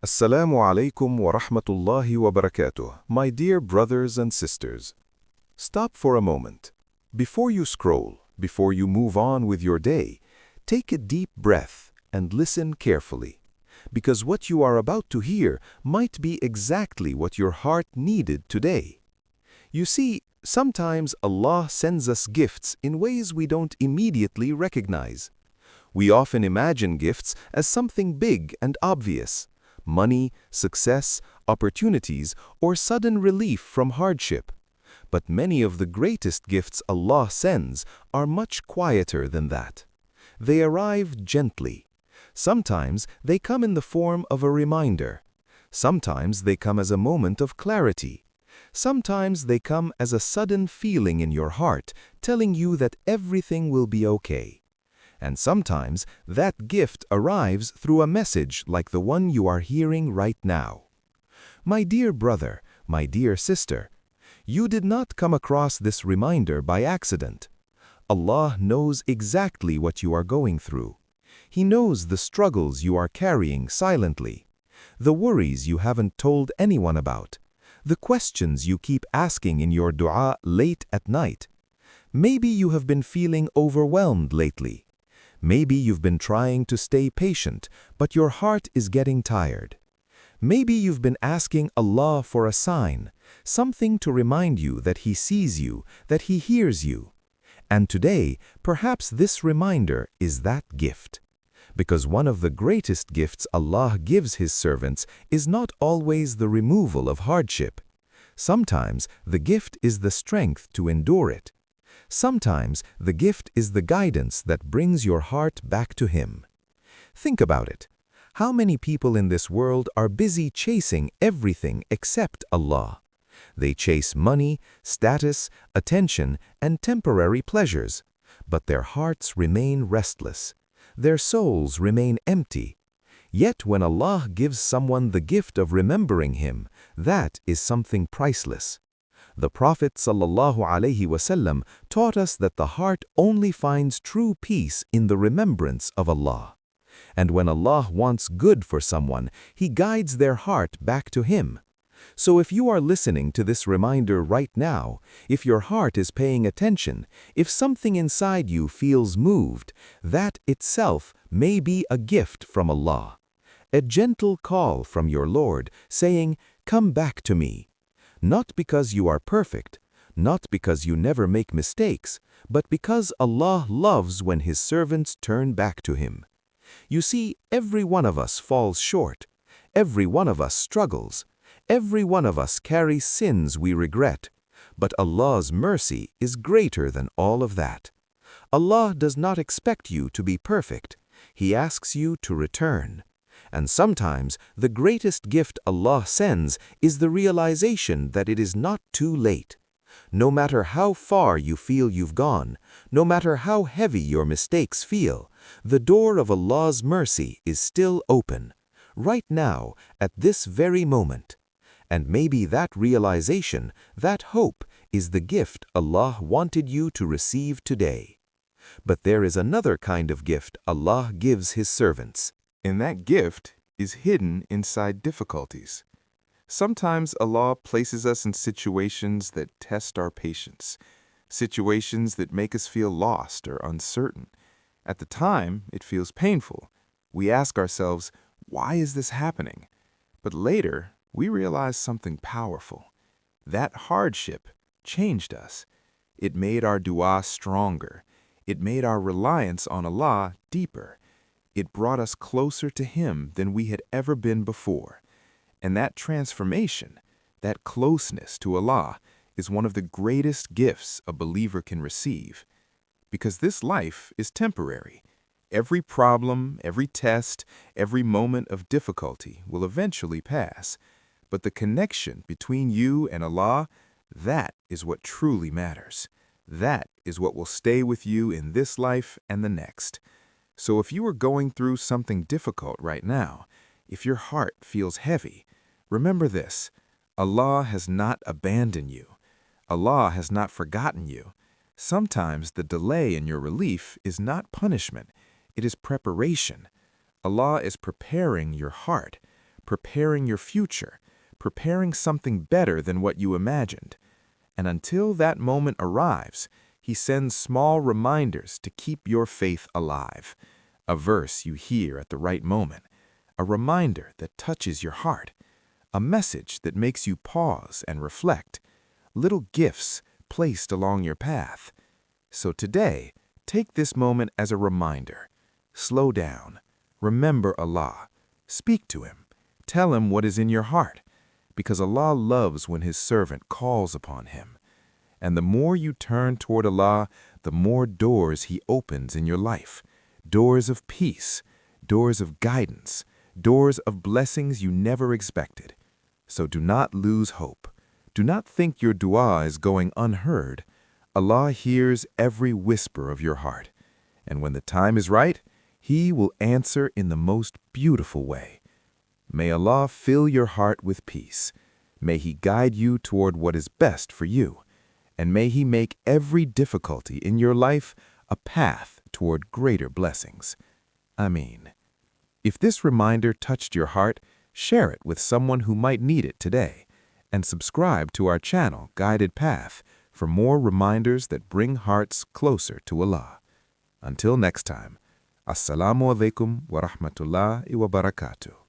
Assalamu alaikum wa rahmatullahi wa barakatuh. My dear brothers and sisters, stop for a moment. Before you scroll, before you move on with your day, take a deep breath and listen carefully. Because what you are about to hear might be exactly what your heart needed today. You see, sometimes Allah sends us gifts in ways we don't immediately recognize. We often imagine gifts as something big and obvious. Money, success, opportunities, or sudden relief from hardship. But many of the greatest gifts Allah sends are much quieter than that. They arrive gently. Sometimes they come in the form of a reminder. Sometimes they come as a moment of clarity. Sometimes they come as a sudden feeling in your heart, telling you that everything will be okay. And sometimes that gift arrives through a message like the one you are hearing right now. My dear brother, my dear sister, you did not come across this reminder by accident. Allah knows exactly what you are going through. He knows the struggles you are carrying silently, the worries you haven't told anyone about, the questions you keep asking in your dua late at night. Maybe you have been feeling overwhelmed lately. Maybe you've been trying to stay patient, but your heart is getting tired. Maybe you've been asking Allah for a sign, something to remind you that He sees you, that He hears you. And today, perhaps this reminder is that gift. Because one of the greatest gifts Allah gives His servants is not always the removal of hardship. Sometimes the gift is the strength to endure it. Sometimes the gift is the guidance that brings your heart back to Him. Think about it. How many people in this world are busy chasing everything except Allah? They chase money, status, attention, and temporary pleasures, but their hearts remain restless. Their souls remain empty. Yet when Allah gives someone the gift of remembering Him, that is something priceless. The Prophet ﷺ taught us that the heart only finds true peace in the remembrance of Allah. And when Allah wants good for someone, He guides their heart back to Him. So if you are listening to this reminder right now, if your heart is paying attention, if something inside you feels moved, that itself may be a gift from Allah. A gentle call from your Lord saying, "Come back to me." Not because you are perfect, not because you never make mistakes, but because Allah loves when His servants turn back to Him. You see, every one of us falls short. Every one of us struggles. Every one of us carries sins we regret. But Allah's mercy is greater than all of that. Allah does not expect you to be perfect. He asks you to return. And sometimes the greatest gift Allah sends is the realization that it is not too late. No matter how far you feel you've gone, no matter how heavy your mistakes feel, the door of Allah's mercy is still open, right now, at this very moment. And maybe that realization, that hope, is the gift Allah wanted you to receive today. But there is another kind of gift Allah gives His servants. And that gift is hidden inside difficulties. Sometimes Allah places us in situations that test our patience, situations that make us feel lost or uncertain. At the time, it feels painful. We ask ourselves, why is this happening? But later, we realize something powerful. That hardship changed us. It made our dua stronger. It made our reliance on Allah deeper. It brought us closer to Him than we had ever been before. And that transformation, that closeness to Allah, is one of the greatest gifts a believer can receive. Because this life is temporary. Every problem, every test, every moment of difficulty will eventually pass. But the connection between you and Allah, that is what truly matters. That is what will stay with you in this life and the next. So if you are going through something difficult right now, if your heart feels heavy, remember this: Allah has not abandoned you. Allah has not forgotten you. Sometimes the delay in your relief is not punishment, it is preparation. Allah is preparing your heart, preparing your future, preparing something better than what you imagined. And until that moment arrives, He sends small reminders to keep your faith alive. A verse you hear at the right moment, a reminder that touches your heart, a message that makes you pause and reflect, little gifts placed along your path. So today, take this moment as a reminder. Slow down. Remember Allah. Speak to Him. Tell Him what is in your heart, because Allah loves when His servant calls upon Him. And the more you turn toward Allah, the more doors He opens in your life. Doors of peace, doors of guidance, doors of blessings you never expected. So do not lose hope. Do not think your dua is going unheard. Allah hears every whisper of your heart. And when the time is right, He will answer in the most beautiful way. May Allah fill your heart with peace. May He guide you toward what is best for you. And may He make every difficulty in your life a path toward greater blessings. Ameen. If this reminder touched your heart, share it with someone who might need it today. And subscribe to our channel, Guided Path, for more reminders that bring hearts closer to Allah. Until next time, Assalamu Alaikum wa Rahmatullahi wa Barakatuh.